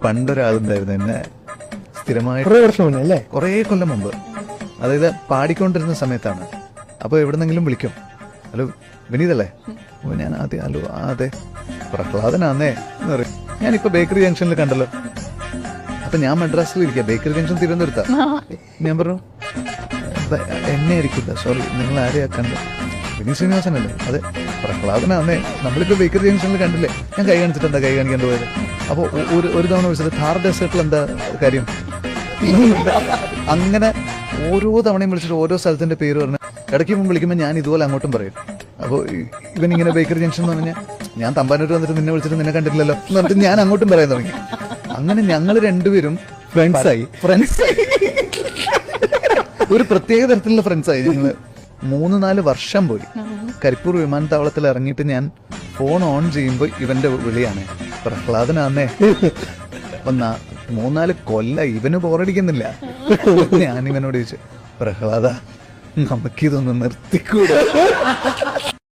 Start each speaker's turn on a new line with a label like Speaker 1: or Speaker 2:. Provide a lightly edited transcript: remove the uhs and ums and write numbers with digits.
Speaker 1: പണ്ടൊരാളുണ്ടായിരുന്നു എന്നെ സ്ഥിരമായിട്ട് കുറേ കൊല്ലം മുമ്പ്, അതായത് പാടിക്കൊണ്ടിരുന്ന സമയത്താണ്. അപ്പോൾ എവിടെന്നെങ്കിലും വിളിക്കും, ഹലോ വിനീതല്ലേ? അപ്പോൾ ഞാൻ ആദ്യം ഹലോ അതെ പ്രഹ്ലാദനാന്നേ എന്ന് പറയും. ഞാനിപ്പോൾ ബേക്കറി ജംഗ്ഷനിൽ കണ്ടല്ലോ. അപ്പം ഞാൻ മദ്രാസിൽ ഇരിക്കുക, ബേക്കറി ജംഗ്ഷൻ തിരുവനന്തപുരത്താ. ഞാൻ പറഞ്ഞു എന്നെ ആയിരിക്കില്ല, സോറി നിങ്ങൾ ആരെയാ കണ്ടത്? വിനീത് ശ്രീനിവാസനല്ലേ? അതെ പ്രഹ്ലാദനാന്നേ, നമ്മളിപ്പോൾ ബേക്കറി ജംഗ്ഷനിൽ കണ്ടില്ലേ? ഞാൻ കൈ കാണിച്ചിട്ട് എന്താ കൈ കാണിക്കേണ്ടി പോയത്? അപ്പോൾ ഒരു തവണ വിളിച്ചത് ഥാർ ഡെസേർട്ടിൽ എന്താ കാര്യം? അങ്ങനെ ഓരോ തവണയും വിളിച്ചിട്ട് ഓരോ സ്ഥലത്തിന്റെ പേര് പറഞ്ഞ് ഇടയ്ക്ക് മുമ്പ് വിളിക്കുമ്പോൾ ഞാൻ ഇതുപോലെ അങ്ങോട്ടും പറയും. അപ്പോൾ ഇവനിങ്ങനെ ബേക്കറി ജംഗ്ഷൻ എന്ന് പറഞ്ഞാൽ ഞാൻ തമ്പാനൂർ വന്നിട്ട് നിന്നെ വിളിച്ചിട്ട് നിന്നെ കണ്ടിട്ടില്ലല്ലോ എന്ന് പറഞ്ഞിട്ട് ഞാൻ അങ്ങോട്ടും പറയാൻ തുടങ്ങി. അങ്ങനെ ഞങ്ങൾ രണ്ടുപേരും ഫ്രണ്ട്സായി. ഒരു പ്രത്യേക തരത്തിലുള്ള ഫ്രണ്ട്സായി ഞങ്ങള്. 3-4 വർഷം പോയി. കരിപ്പൂർ വിമാനത്താവളത്തിൽ ഇറങ്ങിയിട്ട് ഞാൻ ഫോൺ ഓൺ ചെയ്യുമ്പോൾ ഇവന്റെ വിളിയാണ്, പ്രഹ്ലാദനാന്നേ. അപ്പൊ 3-4 കൊല്ലം ഇവന് ബോറടിക്കുന്നില്ല. ഞാൻ ഇവനോട് ചോദിച്ചു, പ്രഹ്ലാദ നമുക്കിതൊന്ന് നിർത്തിക്കൂടാ?